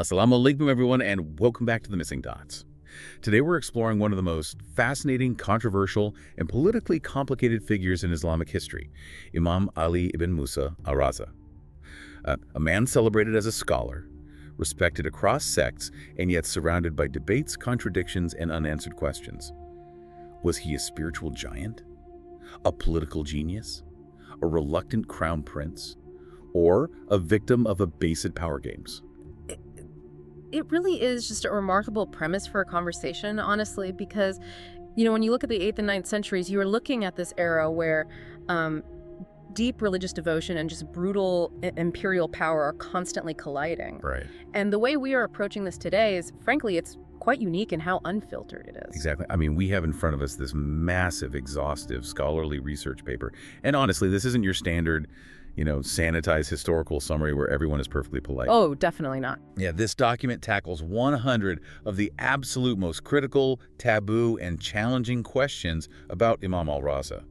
Assalamu alaikum, everyone, and welcome back to The Missing Dots. Today we're exploring one of the most fascinating, controversial, and politically complicated figures in Islamic history, Imam Ali ibn Musa al Raza. A man celebrated as a scholar, respected across sects, and yet surrounded by debates, contradictions, and unanswered questions. Was he a spiritual giant? A political genius? A reluctant crown prince? Or a victim of abased power games? It really is just a remarkable premise for a conversation, honestly, because, when you look at the 8th and 9th centuries, you are looking at this era where deep religious devotion and just brutal imperial power are constantly colliding. Right. And the way we are approaching this today is, frankly, it's quite unique in how unfiltered it is. Exactly. I mean, we have in front of us this massive, exhaustive, scholarly research paper. And honestly, this isn't your standard, sanitized historical summary where everyone is perfectly polite. Oh, definitely not. Yeah, this document tackles 100 of the absolute most critical, taboo, and challenging questions about Imam al Raza.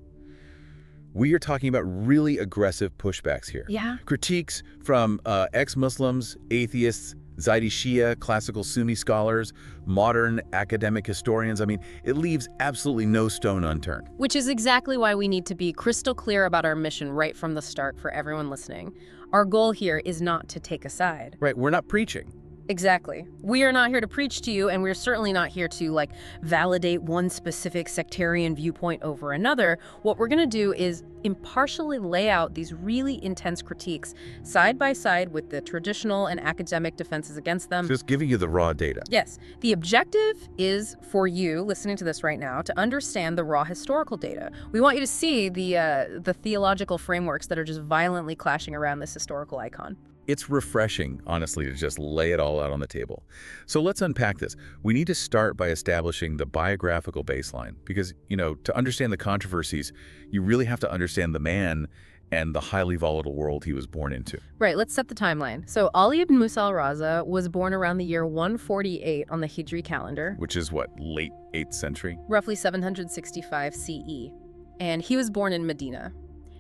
We are talking about really aggressive pushbacks here. Yeah. Critiques from ex-Muslims, atheists, Zaidi Shia, classical Sunni scholars, modern academic historians. I mean, it leaves absolutely no stone unturned. Which is exactly why we need to be crystal clear about our mission right from the start for everyone listening. Our goal here is not to take a side. Right, we're not preaching. Exactly. We are not here to preach to you, and we're certainly not here to, validate one specific sectarian viewpoint over another. What we're going to do is impartially lay out these really intense critiques side by side with the traditional and academic defenses against them. Just giving you the raw data. Yes. The objective is for you, listening to this right now, to understand the raw historical data. We want you to see the theological frameworks that are just violently clashing around this historical icon. It's refreshing, honestly, to just lay it all out on the table. So let's unpack this. We need to start by establishing the biographical baseline because, to understand the controversies, you really have to understand the man and the highly volatile world he was born into. Right, let's set the timeline. So Ali ibn Musa al Raza was born around the year 148 on the Hijri calendar. Which is what, late 8th century? Roughly 765 CE. And he was born in Medina.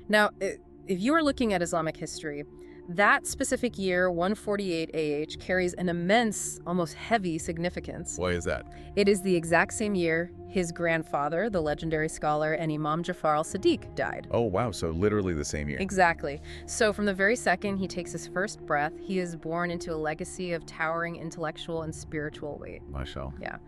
Now, if you are looking at Islamic history, that specific year, 148 AH, carries an immense, almost heavy significance. Why is that? It is the exact same year his grandfather, the legendary scholar and Imam Jafar al-Sadiq, died. Oh, wow. So literally the same year. Exactly. So from the very second he takes his first breath, he is born into a legacy of towering intellectual and spiritual weight. Mashallah. Yeah.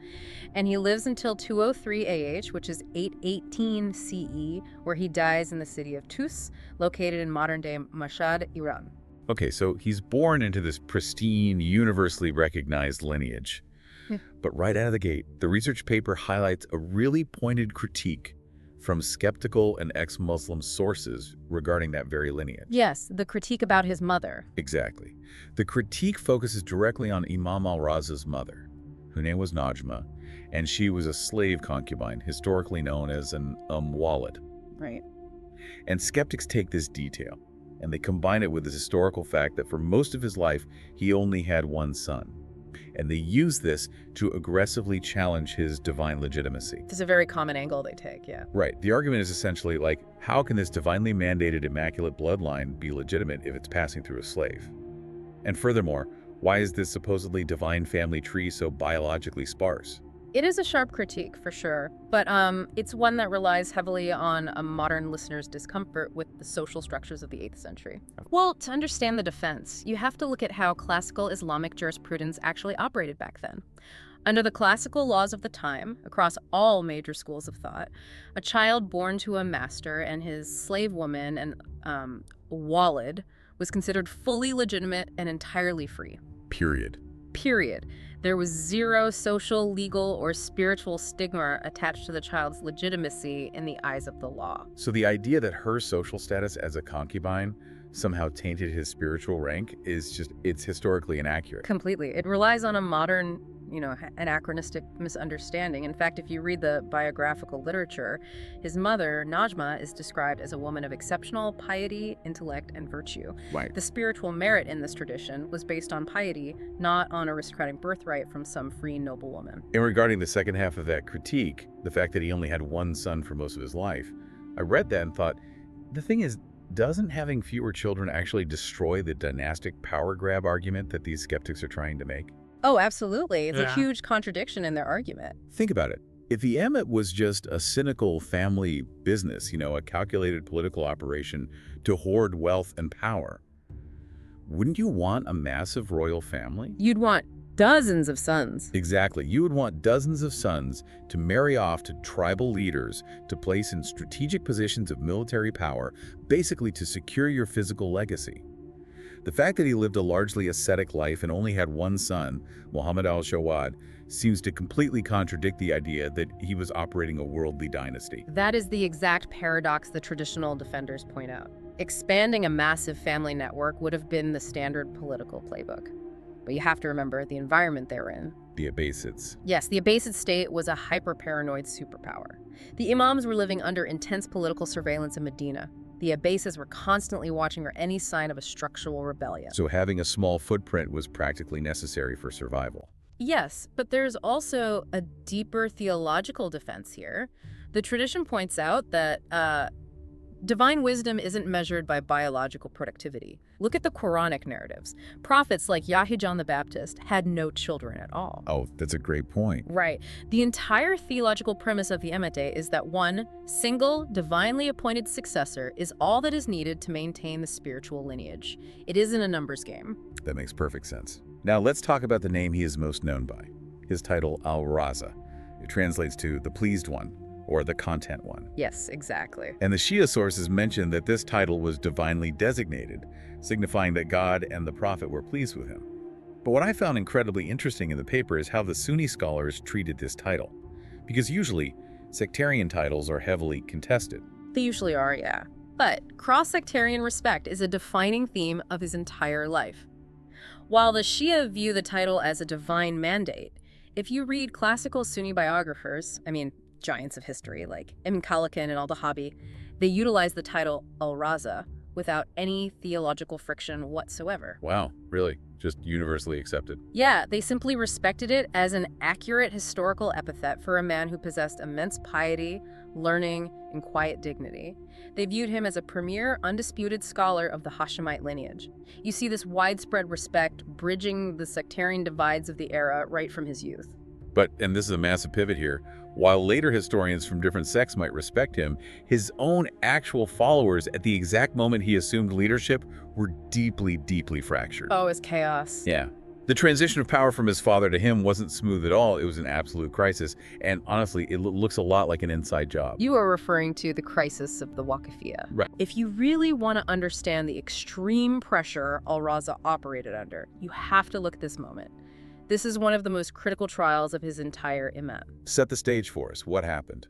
And he lives until 203 AH, which is 818 CE, where he dies in the city of Tus, located in modern-day Mashhad, Iran. Okay, so he's born into this pristine, universally recognized lineage. Yeah. But right out of the gate, the research paper highlights a really pointed critique from skeptical and ex-Muslim sources regarding that very lineage. Yes, the critique about his mother. Exactly. The critique focuses directly on Imam al Raza's mother, whose name was Najma, and she was a slave concubine, historically known as an Walid. Right. And skeptics take this detail, and they combine it with the historical fact that for most of his life, he only had one son. And they use this to aggressively challenge his divine legitimacy. This is a very common angle they take, yeah. Right. The argument is essentially how can this divinely mandated immaculate bloodline be legitimate if it's passing through a slave? And furthermore, why is this supposedly divine family tree so biologically sparse? It is a sharp critique, for sure, but it's one that relies heavily on a modern listener's discomfort with the social structures of the 8th century. Well, to understand the defense, you have to look at how classical Islamic jurisprudence actually operated back then. Under the classical laws of the time, across all major schools of thought, a child born to a master and his slave woman and Walid was considered fully legitimate and entirely free. Period. There was zero social, legal, or spiritual stigma attached to the child's legitimacy in the eyes of the law. So the idea that her social status as a concubine somehow tainted his spiritual rank it's historically inaccurate. Completely. It relies on a modern, anachronistic misunderstanding. In fact, if you read the biographical literature, his mother, Najma, is described as a woman of exceptional piety, intellect, and virtue. Right. The spiritual merit in this tradition was based on piety, not on aristocratic birthright from some free noble woman. And regarding the second half of that critique, the fact that he only had one son for most of his life, I read that and thought, the thing is, doesn't having fewer children actually destroy the dynastic power grab argument that these skeptics are trying to make? Oh, absolutely. It's a Yeah. huge contradiction in their argument. Think about it. If the Emmet was just a cynical family business, a calculated political operation to hoard wealth and power, wouldn't you want a massive royal family? You'd want dozens of sons. Exactly. You would want dozens of sons to marry off to tribal leaders to place in strategic positions of military power, basically to secure your physical legacy. The fact that he lived a largely ascetic life and only had one son, Muhammad al-Shawwad, seems to completely contradict the idea that he was operating a worldly dynasty. That is the exact paradox the traditional defenders point out. Expanding a massive family network would have been the standard political playbook. But you have to remember the environment they were in. The Abbasids. Yes, the Abbasid state was a hyper-paranoid superpower. The Imams were living under intense political surveillance in Medina. The Abbasids were constantly watching for any sign of a structural rebellion. So having a small footprint was practically necessary for survival. Yes, but there's also a deeper theological defense here. The tradition points out that divine wisdom isn't measured by biological productivity. Look at the Quranic narratives. Prophets like Yahya John the Baptist had no children at all. Oh, that's a great point. Right. The entire theological premise of the Emete is that one single, divinely appointed successor is all that is needed to maintain the spiritual lineage. It isn't a numbers game. That makes perfect sense. Now let's talk about the name he is most known by. His title, al Raza. It translates to the pleased one, or the content one. Yes, exactly. And the Shia sources mention that this title was divinely designated, signifying that God and the prophet were pleased with him. But what I found incredibly interesting in the paper is how the Sunni scholars treated this title. Because usually, sectarian titles are heavily contested. They usually are, yeah. But cross-sectarian respect is a defining theme of his entire life. While the Shia view the title as a divine mandate, if you read classical Sunni biographers, giants of history like Ibn Khaldun and al-Dahabi, they utilize the title al Raza without any theological friction whatsoever. Wow, really? Just universally accepted? Yeah, they simply respected it as an accurate historical epithet for a man who possessed immense piety, learning, and quiet dignity. They viewed him as a premier, undisputed scholar of the Hashemite lineage. You see this widespread respect bridging the sectarian divides of the era right from his youth. But, and this is a massive pivot here, while later historians from different sects might respect him, his own actual followers at the exact moment he assumed leadership were deeply, deeply fractured. Oh, it's chaos. Yeah. The transition of power from his father to him wasn't smooth at all. It was an absolute crisis. And honestly, it looks a lot like an inside job. You are referring to the crisis of the Waqifiyya. Right. If you really want to understand the extreme pressure al Raza operated under, you have to look at this moment. This is one of the most critical trials of his entire imam. Set the stage for us. What happened?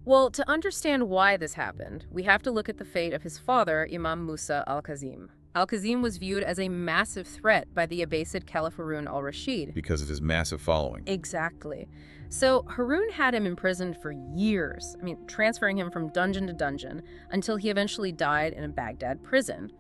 Well, to understand why this happened, we have to look at the fate of his father, Imam Musa al-Kazim. Al-Kazim was viewed as a massive threat by the Abbasid Caliph Harun al-Rashid. Because of his massive following. Exactly. So Harun had him imprisoned for years, transferring him from dungeon to dungeon, until he eventually died in a Baghdad prison.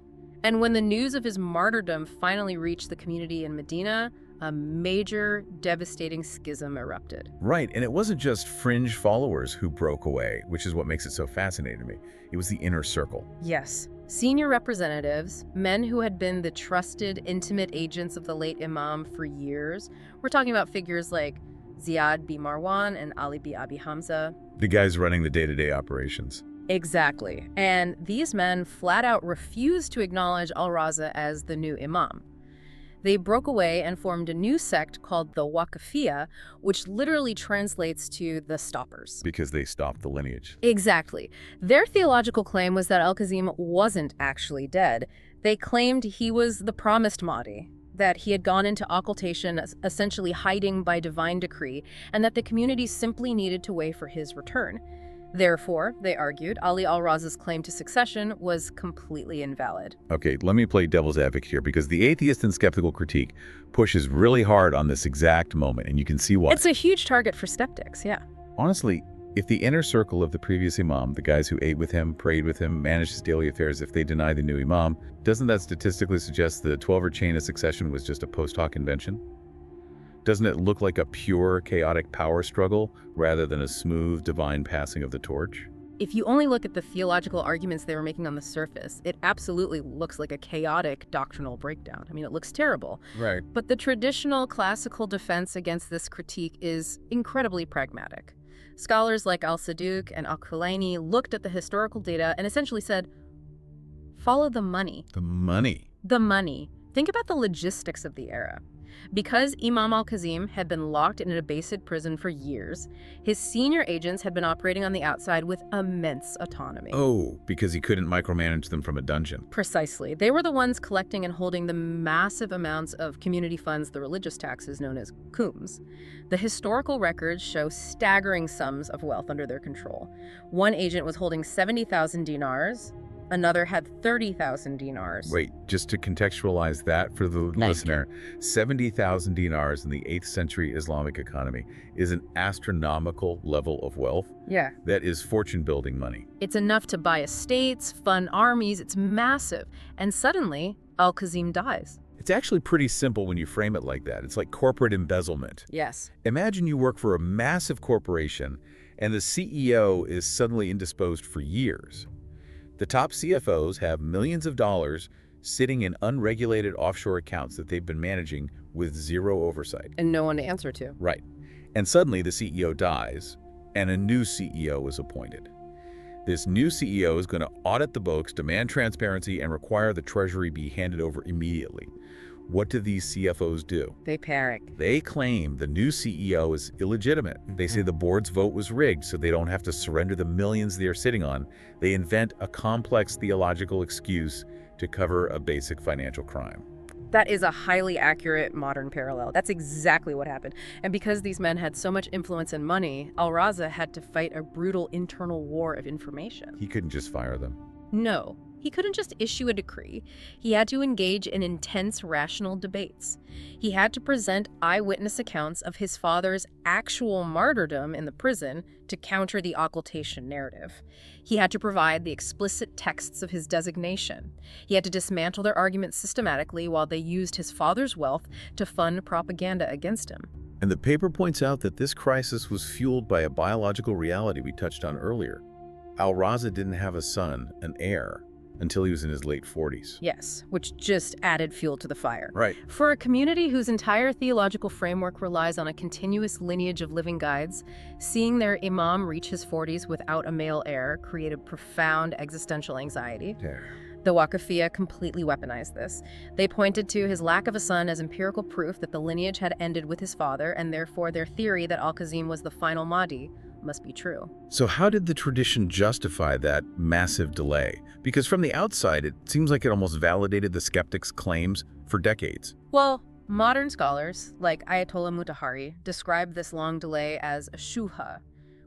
And when the news of his martyrdom finally reached the community in Medina, a major, devastating schism erupted. Right, and it wasn't just fringe followers who broke away, which is what makes it so fascinating to me. It was the inner circle. Yes. Senior representatives, men who had been the trusted, intimate agents of the late Imam for years. We're talking about figures like Ziyad b Marwan and Ali b Abi Hamza. The guys running the day-to-day operations. Exactly. And these men flat out refused to acknowledge al Raza as the new Imam. They broke away and formed a new sect called the Waqifiyya, which literally translates to the stoppers. Because they stopped the lineage. Exactly. Their theological claim was that al-Kazim wasn't actually dead. They claimed he was the promised Mahdi, that he had gone into occultation, essentially hiding by divine decree, and that the community simply needed to wait for his return. Therefore, they argued, Ali al-Raza's claim to succession was completely invalid. Okay, let me play devil's advocate here, because the atheist and skeptical critique pushes really hard on this exact moment, and you can see why. It's a huge target for skeptics, yeah. Honestly, if the inner circle of the previous imam, the guys who ate with him, prayed with him, managed his daily affairs, if they deny the new imam, doesn't that statistically suggest the 12-er chain of succession was just a post hoc invention? Doesn't it look like a pure, chaotic power struggle rather than a smooth, divine passing of the torch? If you only look at the theological arguments they were making on the surface, it absolutely looks like a chaotic doctrinal breakdown. I mean, it looks terrible. Right. But the traditional classical defense against this critique is incredibly pragmatic. Scholars like al-Saduq and al-Kulaini looked at the historical data and essentially said, follow the money. The money. The money. Think about the logistics of the era. Because Imam al-Kazim had been locked in an Abbasid prison for years, his senior agents had been operating on the outside with immense autonomy. Oh, because he couldn't micromanage them from a dungeon. Precisely. They were the ones collecting and holding the massive amounts of community funds, the religious taxes known as khums. The historical records show staggering sums of wealth under their control. One agent was holding 70,000 dinars. Another had 30,000 dinars. Wait, just to contextualize that for the listener, 70,000 dinars in the 8th century Islamic economy is an astronomical level of wealth. Yeah. That is fortune-building money. It's enough to buy estates, fund armies. It's massive. And suddenly, al-Kazim dies. It's actually pretty simple when you frame it like that. It's like corporate embezzlement. Yes. Imagine you work for a massive corporation and the CEO is suddenly indisposed for years. The top CFOs have millions of dollars sitting in unregulated offshore accounts that they've been managing with zero oversight. And no one to answer to. Right. And suddenly the CEO dies and a new CEO is appointed. This new CEO is going to audit the books, demand transparency, and require the treasury be handed over immediately. What do these CFOs do? They panic. They claim the new CEO is illegitimate. They say the board's vote was rigged so they don't have to surrender the millions they are sitting on. They invent a complex theological excuse to cover a basic financial crime. That is a highly accurate modern parallel. That's exactly what happened. And because these men had so much influence and money, al Raza had to fight a brutal internal war of information. He couldn't just fire them. No. He couldn't just issue a decree. He had to engage in intense rational debates. He had to present eyewitness accounts of his father's actual martyrdom in the prison to counter the occultation narrative. He had to provide the explicit texts of his designation. He had to dismantle their arguments systematically while they used his father's wealth to fund propaganda against him. And the paper points out that this crisis was fueled by a biological reality we touched on earlier. Al Raza didn't have a son, an heir, until he was in his late 40s. Yes, which just added fuel to the fire. Right. For a community whose entire theological framework relies on a continuous lineage of living guides, seeing their imam reach his 40s without a male heir created profound existential anxiety. The Waqifiyya completely weaponized this. They pointed to his lack of a son as empirical proof that the lineage had ended with his father, and therefore their theory that al-Kazim was the final Mahdi must be true. So how did the tradition justify that massive delay? Because from the outside, it seems like it almost validated the skeptics' claims for decades. Well, modern scholars, like Ayatollah Mutahari, describe this long delay as a shubha,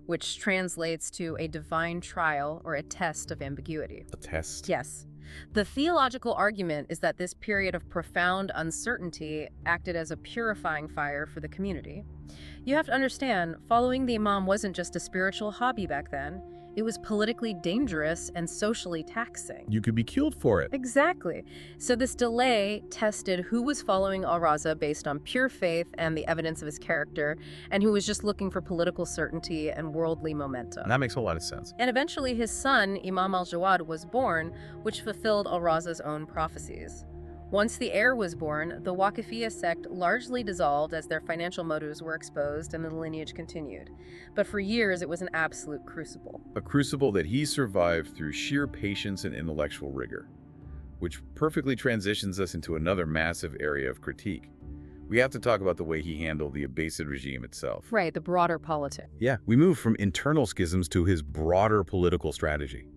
which translates to a divine trial or a test of ambiguity. A test? Yes. The theological argument is that this period of profound uncertainty acted as a purifying fire for the community. You have to understand, following the imam wasn't just a spiritual hobby back then. It was politically dangerous and socially taxing. You could be killed for it. Exactly. So this delay tested who was following al Raza based on pure faith and the evidence of his character, and who was just looking for political certainty and worldly momentum. That makes a lot of sense. And eventually his son, Imam al-Jawad, was born, which fulfilled al Raza's own prophecies. Once the heir was born, the Waqifiyya sect largely dissolved as their financial motives were exposed and the lineage continued. But for years, it was an absolute crucible. A crucible that he survived through sheer patience and intellectual rigor, which perfectly transitions us into another massive area of critique. We have to talk about the way he handled the Abbasid regime itself. Right, the broader politics. Yeah, we move from internal schisms to his broader political strategy.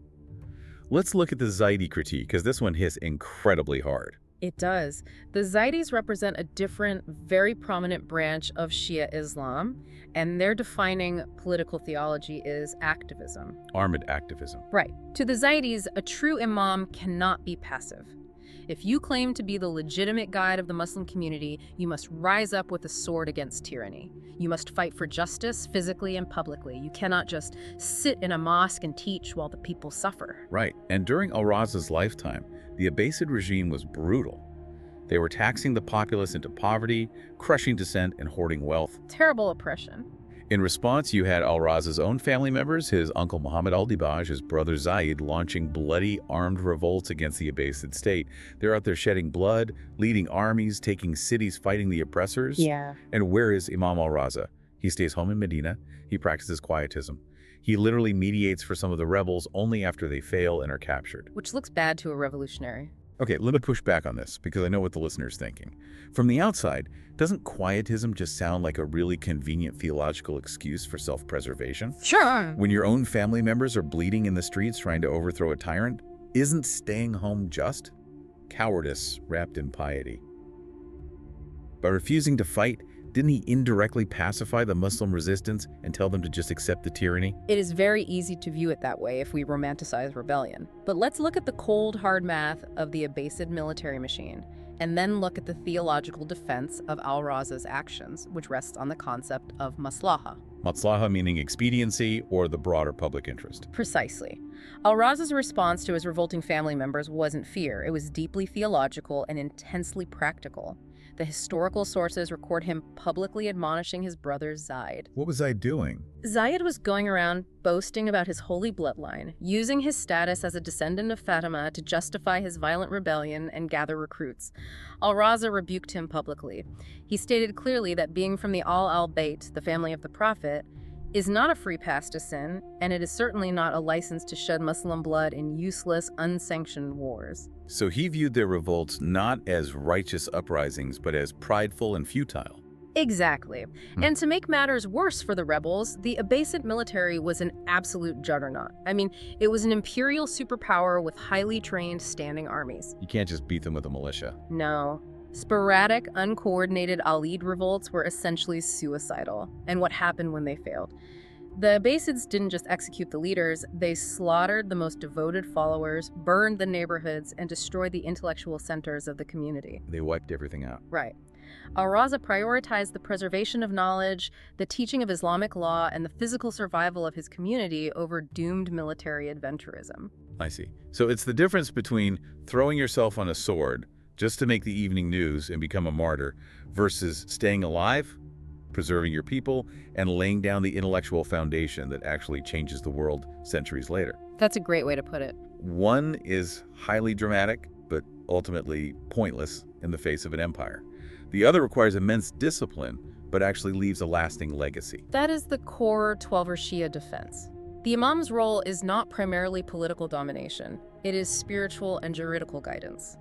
Let's look at the Zaydi critique, because this one hits incredibly hard. It does. The Zaydis represent a different, very prominent branch of Shia Islam, and their defining political theology is activism. Armed activism. Right. To the Zaydis, a true imam cannot be passive. If you claim to be the legitimate guide of the Muslim community, you must rise up with a sword against tyranny. You must fight for justice physically and publicly. You cannot just sit in a mosque and teach while the people suffer. Right. And during al Raza's lifetime, the Abbasid regime was brutal. They were taxing the populace into poverty, crushing dissent, and hoarding wealth. Terrible oppression. In response, you had al Raza's own family members, his uncle Muhammad al-Dibaj, his brother Zayed, launching bloody armed revolts against the Abbasid state. They're out there shedding blood, leading armies, taking cities, fighting the oppressors. Yeah. And where is Imam al Raza? He stays home in Medina. He practices quietism. He literally mediates for some of the rebels only after they fail and are captured. Which looks bad to a revolutionary. Okay, let me push back on this because I know what the listener's thinking. From the outside, doesn't quietism just sound like a really convenient theological excuse for self-preservation? Sure. When your own family members are bleeding in the streets trying to overthrow a tyrant, isn't staying home just? Cowardice wrapped in piety. By refusing to fight, didn't he indirectly pacify the Muslim resistance and tell them to just accept the tyranny? It is very easy to view it that way if we romanticize rebellion. But let's look at the cold, hard math of the Abbasid military machine, and then look at the theological defense of al Raza's actions, which rests on the concept of maslaha. Maslaha meaning expediency or the broader public interest. Precisely. Al Raza's response to his revolting family members wasn't fear. It was deeply theological and intensely practical. The historical sources record him publicly admonishing his brother Zayed. What was I doing? Zayed was going around boasting about his holy bloodline, using his status as a descendant of Fatima to justify his violent rebellion and gather recruits. Al Raza rebuked him publicly. He stated clearly that being from the al-Bayt, the family of the Prophet, is not a free pass to sin, and it is certainly not a license to shed Muslim blood in useless, unsanctioned wars. So he viewed their revolts not as righteous uprisings, but as prideful and futile. Exactly. And to make matters worse for the rebels, the Abbasid military was an absolute juggernaut. I mean, it was an imperial superpower with highly trained standing armies. You can't just beat them with a militia. No. Sporadic, uncoordinated Alid revolts were essentially suicidal. And what happened when they failed? The Abbasids didn't just execute the leaders, they slaughtered the most devoted followers, burned the neighborhoods, and destroyed the intellectual centers of the community. They wiped everything out. Right. Al Raza prioritized the preservation of knowledge, the teaching of Islamic law, and the physical survival of his community over doomed military adventurism. I see. So it's the difference between throwing yourself on a sword just to make the evening news and become a martyr versus staying alive, preserving your people, and laying down the intellectual foundation that actually changes the world centuries later. That's a great way to put it. One is highly dramatic, but ultimately pointless in the face of an empire. The other requires immense discipline, but actually leaves a lasting legacy. That is the core Twelver Shia defense. The Imam's role is not primarily political domination. It is spiritual and juridical guidance.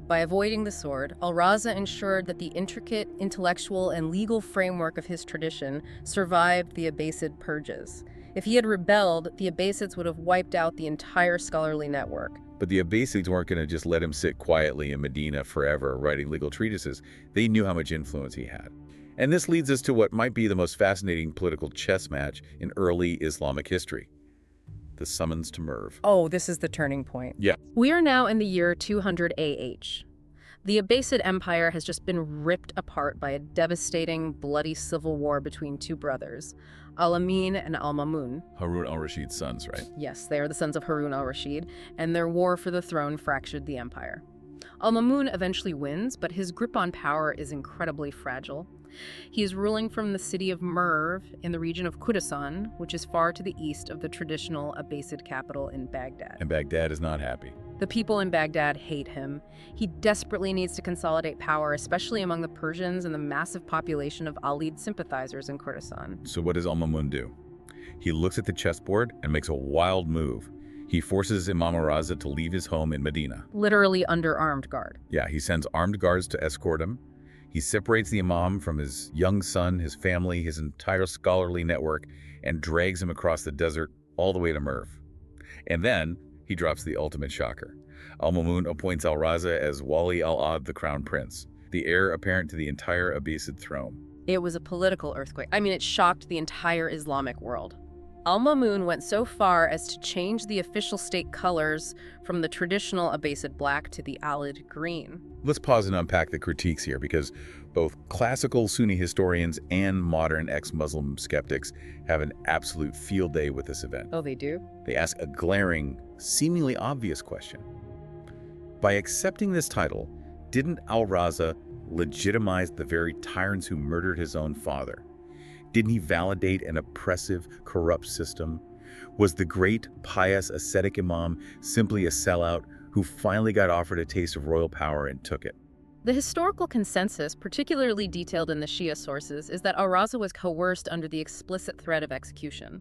By avoiding the sword, Al Raza ensured that the intricate intellectual and legal framework of his tradition survived the Abbasid purges. If he had rebelled, the Abbasids would have wiped out the entire scholarly network. But the Abbasids weren't going to just let him sit quietly in Medina forever writing legal treatises. They knew how much influence he had. And this leads us to what might be the most fascinating political chess match in early Islamic history: the summons to Merv. Oh, this is the turning point. Yeah. We are now in the year 200 AH. The Abbasid Empire has just been ripped apart by a devastating, bloody civil war between two brothers, Al-Amin and Al-Mamun. Harun al-Rashid's sons, right? Yes, they are the sons of Harun al-Rashid, and their war for the throne fractured the empire. Al-Mamun eventually wins, but his grip on power is incredibly fragile. He is ruling from the city of Merv in the region of Khorasan, which is far to the east of the traditional Abbasid capital in Baghdad. And Baghdad is not happy. The people in Baghdad hate him. He desperately needs to consolidate power, especially among the Persians and the massive population of Alid sympathizers in Khorasan. So what does Al-Mamun do? He looks at the chessboard and makes a wild move. He forces Imam al Raza to leave his home in Medina. Literally under armed guard. Yeah, he sends armed guards to escort him. He separates the Imam from his young son, his family, his entire scholarly network, and drags him across the desert all the way to Merv. And then he drops the ultimate shocker. Al-Mamun appoints al Raza as Wali al-Ahd, the crown prince, the heir apparent to the entire Abbasid throne. It was a political earthquake. I mean, it shocked the entire Islamic world. Al-Mamun went so far as to change the official state colors from the traditional Abbasid black to the Alid green. Let's pause and unpack the critiques here, because both classical Sunni historians and modern ex-Muslim skeptics have an absolute field day with this event. Oh, they do? They ask a glaring, seemingly obvious question. By accepting this title, didn't al Raza legitimize the very tyrants who murdered his own father? Didn't he validate an oppressive, corrupt system? Was the great, pious, ascetic imam simply a sellout who finally got offered a taste of royal power and took it? The historical consensus, particularly detailed in the Shia sources, is that al Raza was coerced under the explicit threat of execution.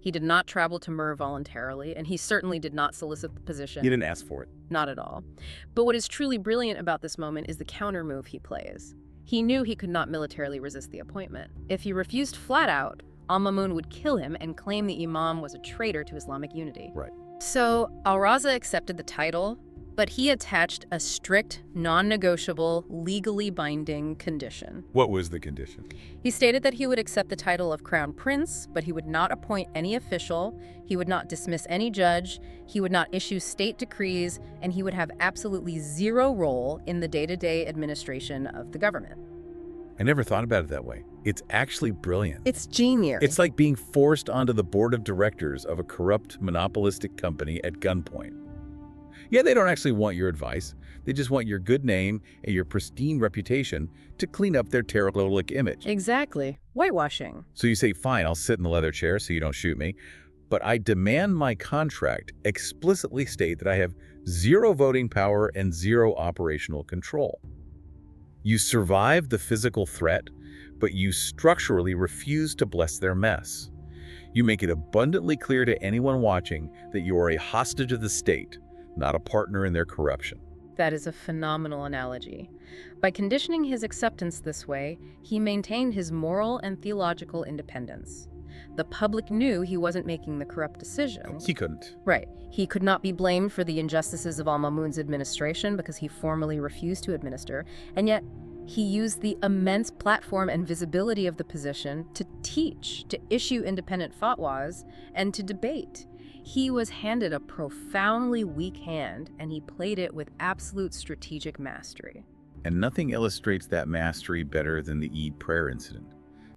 He did not travel to Mur voluntarily, and he certainly did not solicit the position. He didn't ask for it. Not at all. But what is truly brilliant about this moment is the counter-move he plays. He knew he could not militarily resist the appointment. If he refused flat out, al-Mamun would kill him and claim the imam was a traitor to Islamic unity. Right. So al Raza accepted the title, but he attached a strict, non-negotiable, legally binding condition. What was the condition? He stated that he would accept the title of Crown Prince, but he would not appoint any official, he would not dismiss any judge, he would not issue state decrees, and he would have absolutely zero role in the day-to-day administration of the government. I never thought about it that way. It's actually brilliant. It's genius. It's like being forced onto the board of directors of a corrupt, monopolistic company at gunpoint. Yeah, they don't actually want your advice. They just want your good name and your pristine reputation to clean up their derelict image. Exactly. Whitewashing. So you say, fine, I'll sit in the leather chair so you don't shoot me, but I demand my contract explicitly state that I have zero voting power and zero operational control. You survive the physical threat, but you structurally refuse to bless their mess. You make it abundantly clear to anyone watching that you are a hostage of the state, not a partner in their corruption. That is a phenomenal analogy. By conditioning his acceptance this way, he maintained his moral and theological independence. The public knew he wasn't making the corrupt decision. He couldn't. Right. He could not be blamed for the injustices of al-Mamun's administration because he formally refused to administer, and yet he used the immense platform and visibility of the position to teach, to issue independent fatwas, and to debate. He was handed a profoundly weak hand, and he played it with absolute strategic mastery. And nothing illustrates that mastery better than the Eid prayer incident.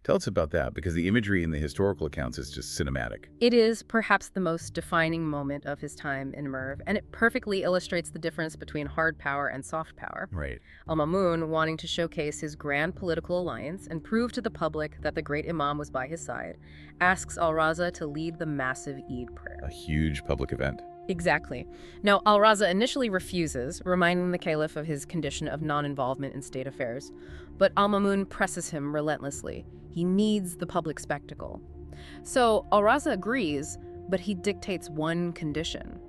Tell us about that, because the imagery in the historical accounts is just cinematic. It is perhaps the most defining moment of his time in Merv, and it perfectly illustrates the difference between hard power and soft power. Right. Al-Mamun, wanting to showcase his grand political alliance and prove to the public that the great imam was by his side, asks al Raza to lead the massive Eid prayer. A huge public event. Exactly. Now, al Raza initially refuses, reminding the caliph of his condition of non-involvement in state affairs, but al-Mamun presses him relentlessly. He needs the public spectacle. So al Raza agrees, but he dictates one condition.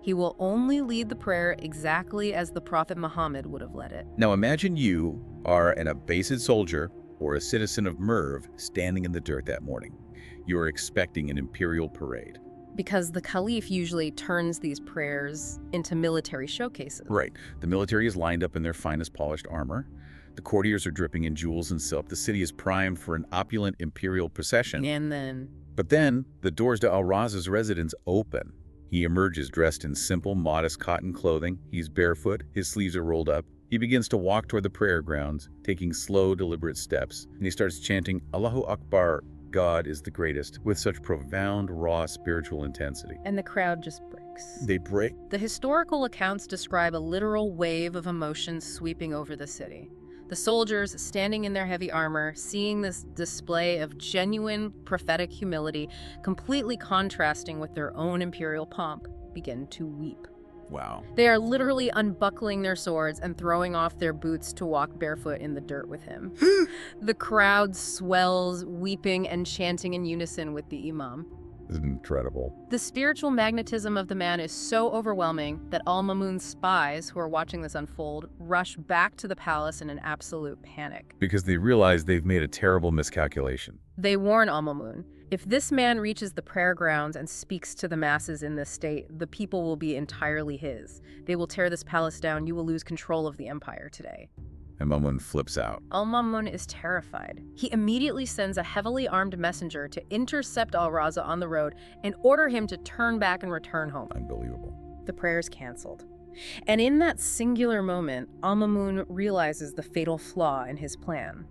He will only lead the prayer exactly as the Prophet Muhammad would have led it. Now imagine you are an abased soldier or a citizen of Merv standing in the dirt that morning. You are expecting an imperial parade. Because the caliph usually turns these prayers into military showcases. Right. The military is lined up in their finest polished armor. The courtiers are dripping in jewels and silk. The city is primed for an opulent imperial procession. But then, the doors to al Raza's residence open. He emerges dressed in simple, modest cotton clothing. He's barefoot, his sleeves are rolled up. He begins to walk toward the prayer grounds, taking slow, deliberate steps. And he starts chanting, Allahu Akbar, God is the greatest, with such profound, raw spiritual intensity. And the crowd just breaks. They break. The historical accounts describe a literal wave of emotion sweeping over the city. The soldiers, standing in their heavy armor, seeing this display of genuine prophetic humility, completely contrasting with their own imperial pomp, begin to weep. Wow. They are literally unbuckling their swords and throwing off their boots to walk barefoot in the dirt with him. The crowd swells, weeping and chanting in unison with the imam. This is incredible. The spiritual magnetism of the man is so overwhelming that al-Mamun's spies, who are watching this unfold, rush back to the palace in an absolute panic. Because they realize they've made a terrible miscalculation. They warn al-Mamun, if this man reaches the prayer grounds and speaks to the masses in this state, the people will be entirely his. They will tear this palace down. You will lose control of the empire today. And Mamun flips out. Al-Mamun is terrified. He immediately sends a heavily armed messenger to intercept al Raza on the road and order him to turn back and return home. Unbelievable. The prayer is canceled. And in that singular moment, al-Mamun realizes the fatal flaw in his plan.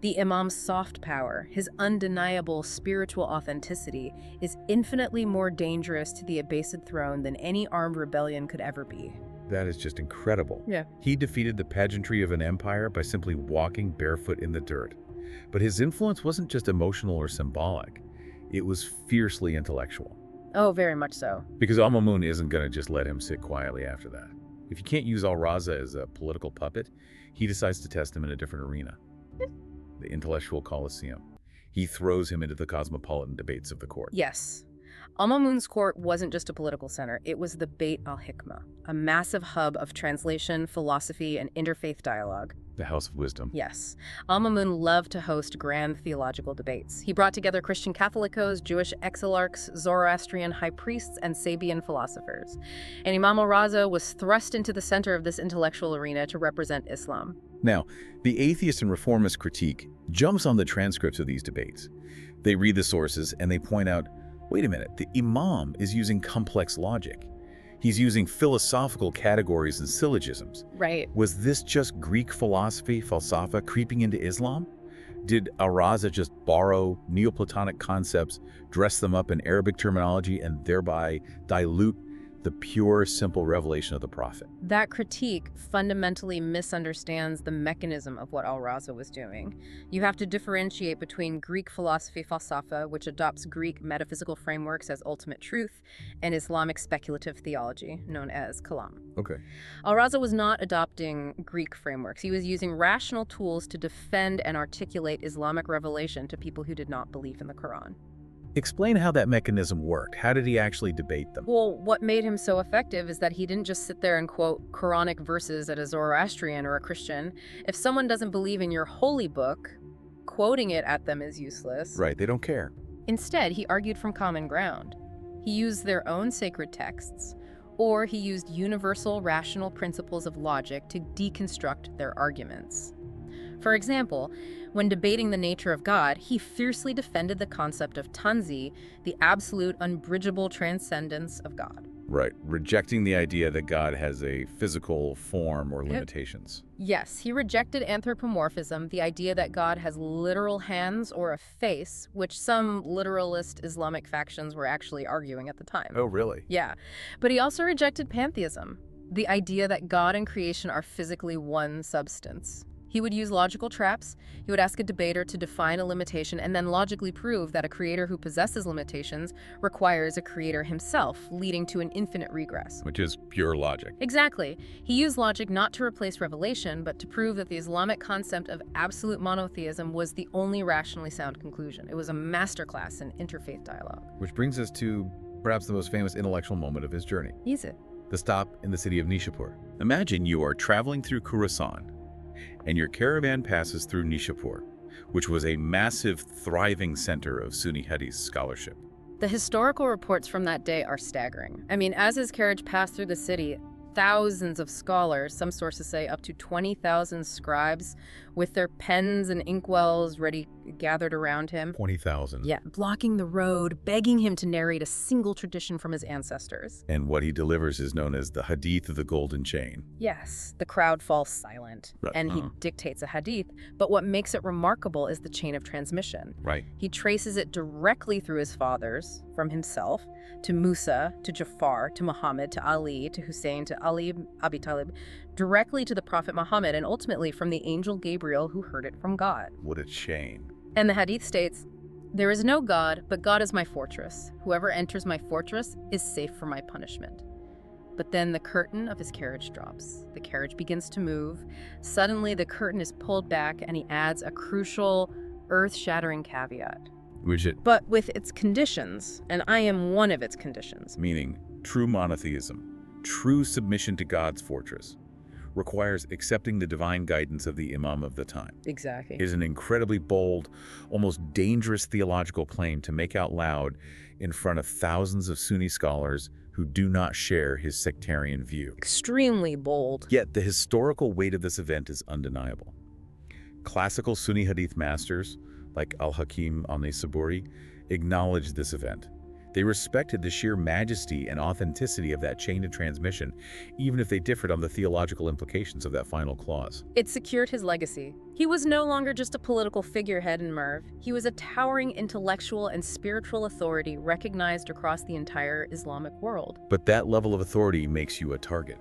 The imam's soft power, his undeniable spiritual authenticity, is infinitely more dangerous to the Abbasid throne than any armed rebellion could ever be. That is just incredible. Yeah. He defeated the pageantry of an empire by simply walking barefoot in the dirt. But his influence wasn't just emotional or symbolic. It was fiercely intellectual. Oh, very much so. Because Al-Mamun isn't going to just let him sit quietly after that. If you can't use al Raza as a political puppet, he decides to test him in a different arena, the intellectual coliseum. He throws him into the cosmopolitan debates of the court. Yes. Al-Mamun's court wasn't just a political center, it was the Beit al-Hikmah, a massive hub of translation, philosophy, and interfaith dialogue. The House of Wisdom. Yes. Al-Mamun loved to host grand theological debates. He brought together Christian Catholicos, Jewish exilarchs, Zoroastrian high priests, and Sabian philosophers. And Imam al Raza was thrust into the center of this intellectual arena to represent Islam. Now, the atheist and reformist critique jumps on the transcripts of these debates. They read the sources and they point out, wait a minute, the Imam is using complex logic. He's using philosophical categories and syllogisms. Right. Was this just Greek philosophy, falsafa, creeping into Islam? Did al Raza just borrow Neoplatonic concepts, dress them up in Arabic terminology, and thereby dilute the pure, simple revelation of the Prophet? That critique fundamentally misunderstands the mechanism of what al Raza was doing. You have to differentiate between Greek philosophy falsafa, which adopts Greek metaphysical frameworks as ultimate truth, and Islamic speculative theology, known as kalam. Okay. Al Raza was not adopting Greek frameworks. He was using rational tools to defend and articulate Islamic revelation to people who did not believe in the Quran. Explain how that mechanism worked. How did he actually debate them? Well, what made him so effective is that he didn't just sit there and quote Quranic verses at a Zoroastrian or a Christian. If someone doesn't believe in your holy book, quoting it at them is useless. Right, they don't care. Instead, he argued from common ground. He used their own sacred texts, or he used universal rational principles of logic to deconstruct their arguments. For example, when debating the nature of God, he fiercely defended the concept of tanzi, the absolute, unbridgeable transcendence of God. Right, rejecting the idea that God has a physical form or limitations. Yes, he rejected anthropomorphism, the idea that God has literal hands or a face, which some literalist Islamic factions were actually arguing at the time. Oh, really? Yeah, but he also rejected pantheism, the idea that God and creation are physically one substance. He would use logical traps. He would ask a debater to define a limitation and then logically prove that a creator who possesses limitations requires a creator himself, leading to an infinite regress. Which is pure logic. Exactly. He used logic not to replace revelation, but to prove that the Islamic concept of absolute monotheism was the only rationally sound conclusion. It was a masterclass in interfaith dialogue. Which brings us to perhaps the most famous intellectual moment of his journey. Is it? The stop in the city of Nishapur. Imagine you are traveling through Khorasan, and your caravan passes through Nishapur, which was a massive, thriving center of Sunni Hadith scholarship. The historical reports from that day are staggering. I mean, as his carriage passed through the city, thousands of scholars, some sources say up to 20,000 scribes, with their pens and inkwells ready gathered around him. 20,000. Yeah, blocking the road, begging him to narrate a single tradition from his ancestors. And what he delivers is known as the Hadith of the Golden Chain. Yes, the crowd falls silent, and he dictates a hadith, but what makes it remarkable is the chain of transmission. Right. He traces it directly through his fathers, from himself, to Musa, to Jafar, to Muhammad, to Ali, to Hussein, to Ali Abi Talib, directly to the Prophet Muhammad, and ultimately from the angel Gabriel who heard it from God. What a chain. And the hadith states, "There is no God, but God is my fortress. Whoever enters my fortress is safe from my punishment." But then the curtain of his carriage drops. The carriage begins to move. Suddenly, the curtain is pulled back, and he adds a crucial, earth-shattering caveat. But with its conditions, and I am one of its conditions. Meaning true monotheism, true submission to God's fortress, requires accepting the divine guidance of the Imam of the time. Exactly. It is an incredibly bold, almost dangerous theological claim to make out loud in front of thousands of Sunni scholars who do not share his sectarian view. Extremely bold. Yet the historical weight of this event is undeniable. Classical Sunni Hadith masters, like Al-Hakim al-Naysaburi, acknowledged this event. They respected the sheer majesty and authenticity of that chain of transmission, even if they differed on the theological implications of that final clause. It secured his legacy. He was no longer just a political figurehead in Merv. He was a towering intellectual and spiritual authority recognized across the entire Islamic world. But that level of authority makes you a target.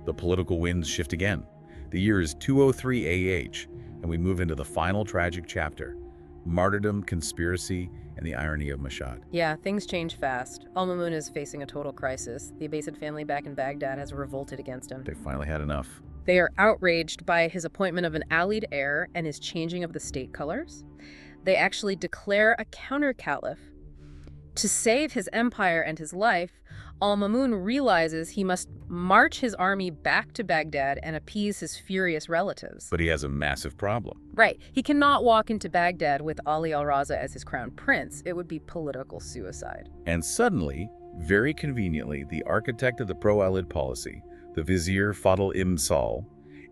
The political winds shift again. The year is 203 AH. And we move into the final tragic chapter: martyrdom, conspiracy, and the irony of Mashhad. Yeah, things change fast. Al-Mamun is facing a total crisis. The Abbasid family back in Baghdad has revolted against him. They finally had enough. They are outraged by his appointment of an allied heir and his changing of the state colors. They actually declare a counter-caliph. To save his empire and his life, Al-Mamun realizes he must march his army back to Baghdad and appease his furious relatives. But he has a massive problem. Right. He cannot walk into Baghdad with Ali al Raza as his crown prince. It would be political suicide. And suddenly, very conveniently, the architect of the pro-Alid policy, the vizier Fadl ibn Sahl,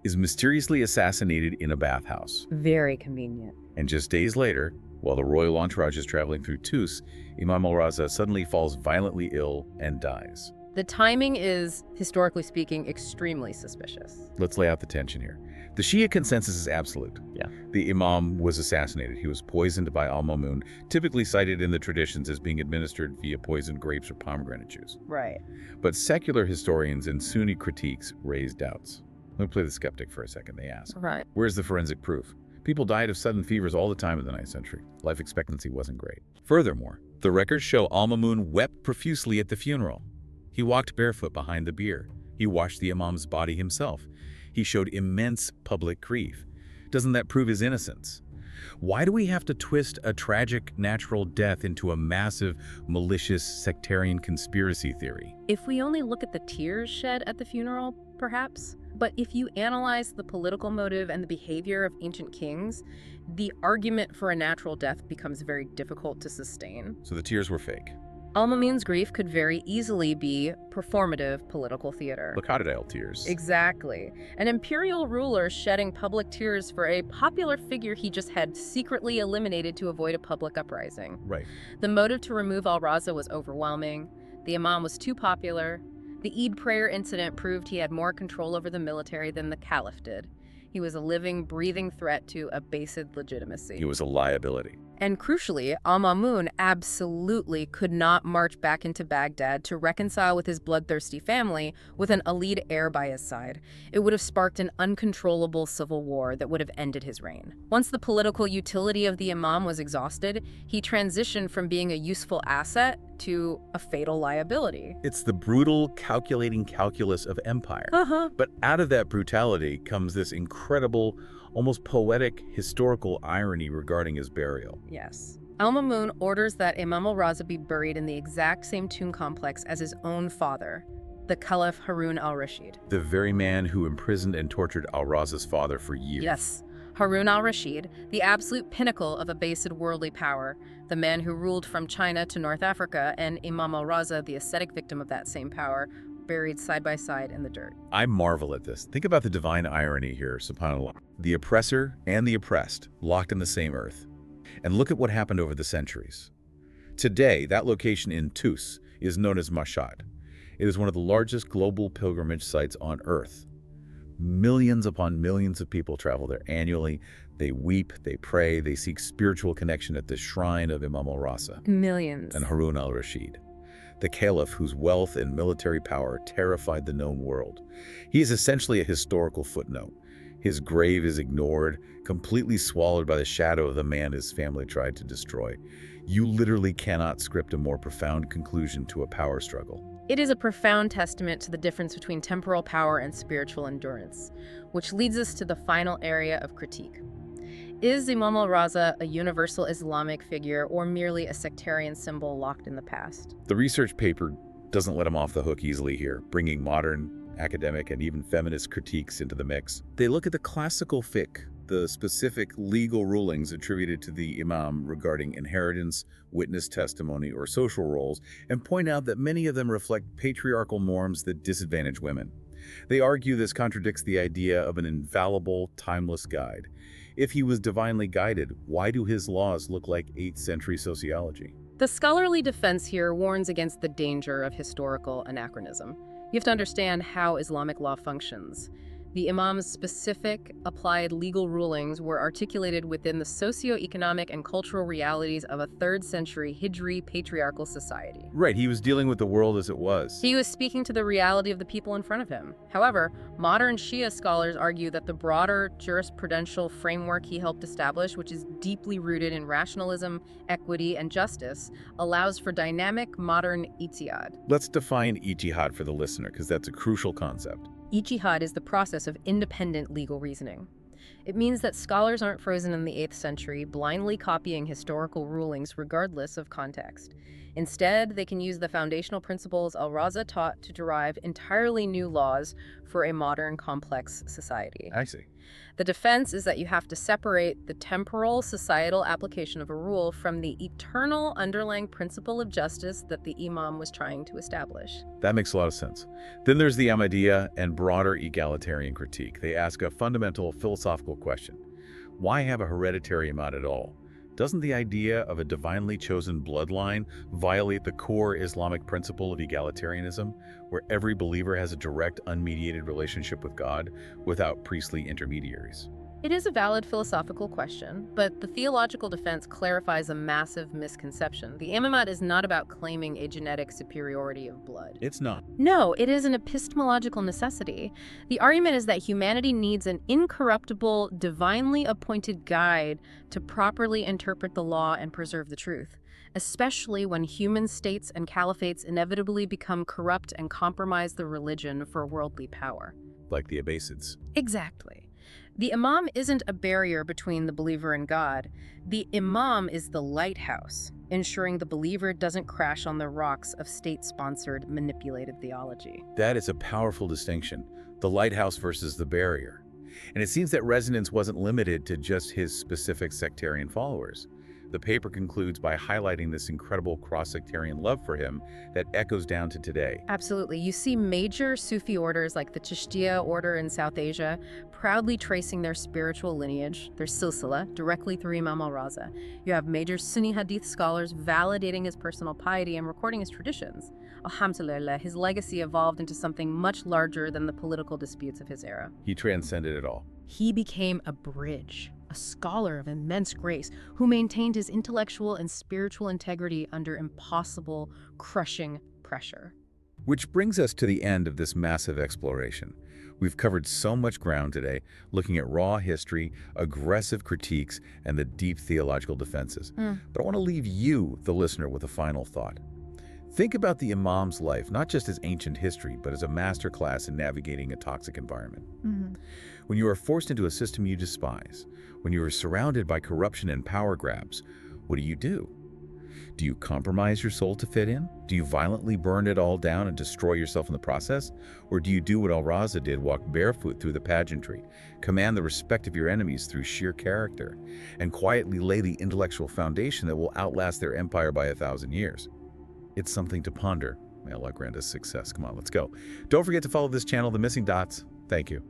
is mysteriously assassinated in a bathhouse. Very convenient. And just days later, while the royal entourage is traveling through Tus, Imam al Raza suddenly falls violently ill and dies. The timing is, historically speaking, extremely suspicious. Let's lay out the tension here. The Shia consensus is absolute. Yeah. The Imam was assassinated. He was poisoned by Al-Mamun, typically cited in the traditions as being administered via poisoned grapes or pomegranate juice. Right. But secular historians and Sunni critiques raise doubts. Let me play the skeptic for a second. They ask, Right. where's the forensic proof? People died of sudden fevers all the time in the 9th century. Life expectancy wasn't great. Furthermore, the records show Al-Mamun wept profusely at the funeral. He walked barefoot behind the bier. He washed the Imam's body himself. He showed immense public grief. Doesn't that prove his innocence? Why do we have to twist a tragic natural death into a massive, malicious, sectarian conspiracy theory? If we only look at the tears shed at the funeral, perhaps. But if you analyze the political motive and the behavior of ancient kings, the argument for a natural death becomes very difficult to sustain. So the tears were fake. Al-Mamun's grief could very easily be performative political theater. The crocodile tears. Exactly. An imperial ruler shedding public tears for a popular figure he just had secretly eliminated to avoid a public uprising. Right. The motive to remove al-Raza was overwhelming. The Imam was too popular. The Eid prayer incident proved he had more control over the military than the Caliph did. He was a living, breathing threat to Abbasid legitimacy. He was a liability. And crucially, Al-Mamun absolutely could not march back into Baghdad to reconcile with his bloodthirsty family with an Alid heir by his side. It would have sparked an uncontrollable civil war that would have ended his reign. Once the political utility of the Imam was exhausted, he transitioned from being a useful asset to a fatal liability. It's the brutal, calculating calculus of empire. But out of that brutality comes this incredible, almost poetic historical irony regarding his burial. Yes. Al-Mamun orders that Imam al Raza be buried in the exact same tomb complex as his own father, the Caliph Harun al-Rashid. The very man who imprisoned and tortured al Raza's father for years. Yes. Harun al-Rashid, the absolute pinnacle of Abbasid worldly power, the man who ruled from China to North Africa, and Imam al Raza, the ascetic victim of that same power, buried side by side in the dirt. I marvel at this. Think about the divine irony here, subhanAllah. The oppressor and the oppressed locked in the same earth. And look at what happened over the centuries. Today, that location in Tus is known as Mashhad. It is one of the largest global pilgrimage sites on earth. Millions upon millions of people travel there annually. They weep, they pray, they seek spiritual connection at the shrine of Imam al Raza Millions. and Harun al-Rashid, the caliph whose wealth and military power terrified the known world. He is essentially a historical footnote. His grave is ignored, completely swallowed by the shadow of the man his family tried to destroy. You literally cannot script a more profound conclusion to a power struggle. It is a profound testament to the difference between temporal power and spiritual endurance, which leads us to the final area of critique. Is Imam al Raza a universal Islamic figure or merely a sectarian symbol locked in the past? The research paper doesn't let him off the hook easily here, bringing modern, academic, and even feminist critiques into the mix. They look at the classical fiqh, the specific legal rulings attributed to the imam regarding inheritance, witness testimony, or social roles, and point out that many of them reflect patriarchal norms that disadvantage women. They argue this contradicts the idea of an infallible, timeless guide. If he was divinely guided, why do his laws look like 8th century sociology? The scholarly defense here warns against the danger of historical anachronism. You have to understand how Islamic law functions. The Imam's specific applied legal rulings were articulated within the socio-economic and cultural realities of a 3rd century Hijri patriarchal society. Right, he was dealing with the world as it was. He was speaking to the reality of the people in front of him. However, modern Shia scholars argue that the broader jurisprudential framework he helped establish, which is deeply rooted in rationalism, equity, and justice, allows for dynamic modern ijtihad. Let's define ijtihad for the listener, because that's a crucial concept. Ijtihad is the process of independent legal reasoning. It means that scholars aren't frozen in the 8th century, blindly copying historical rulings regardless of context. Instead, they can use the foundational principles al Raza taught to derive entirely new laws for a modern, complex society. I see. The defense is that you have to separate the temporal, societal application of a rule from the eternal underlying principle of justice that the Imam was trying to establish. That makes a lot of sense. Then there's the Ahmadiyya and broader egalitarian critique. They ask a fundamental philosophical question. Why have a hereditary Imam at all? Doesn't the idea of a divinely chosen bloodline violate the core Islamic principle of egalitarianism, where every believer has a direct, unmediated relationship with God without priestly intermediaries? It is a valid philosophical question, but the theological defense clarifies a massive misconception. The imamate is not about claiming a genetic superiority of blood. It's not. No, it is an epistemological necessity. The argument is that humanity needs an incorruptible, divinely appointed guide to properly interpret the law and preserve the truth, especially when human states and caliphates inevitably become corrupt and compromise the religion for worldly power. Like the Abbasids. Exactly. The Imam isn't a barrier between the believer and God. The Imam is the lighthouse, ensuring the believer doesn't crash on the rocks of state-sponsored, manipulated theology. That is a powerful distinction, the lighthouse versus the barrier. And it seems that resonance wasn't limited to just his specific sectarian followers. The paper concludes by highlighting this incredible cross-sectarian love for him that echoes down to today. Absolutely. You see major Sufi orders like the Chishtiya order in South Asia proudly tracing their spiritual lineage, their silsila, directly through Imam al Raza. You have major Sunni Hadith scholars validating his personal piety and recording his traditions. Alhamdulillah, his legacy evolved into something much larger than the political disputes of his era. He transcended it all. He became a bridge, a scholar of immense grace who maintained his intellectual and spiritual integrity under impossible, crushing pressure. Which brings us to the end of this massive exploration. We've covered so much ground today, looking at raw history, aggressive critiques, and the deep theological defenses. But I want to leave you, the listener, with a final thought. Think about the Imam's life, not just as ancient history, but as a masterclass in navigating a toxic environment. When you are forced into a system you despise, when you are surrounded by corruption and power grabs, what do? Do you compromise your soul to fit in? Do you violently burn it all down and destroy yourself in the process? Or do you do what al Raza did, walk barefoot through the pageantry, command the respect of your enemies through sheer character, and quietly lay the intellectual foundation that will outlast their empire by 1,000 years? It's something to ponder. May Allah grant us success. Come on, let's go. Don't forget to follow this channel, The Missing Dots. Thank you.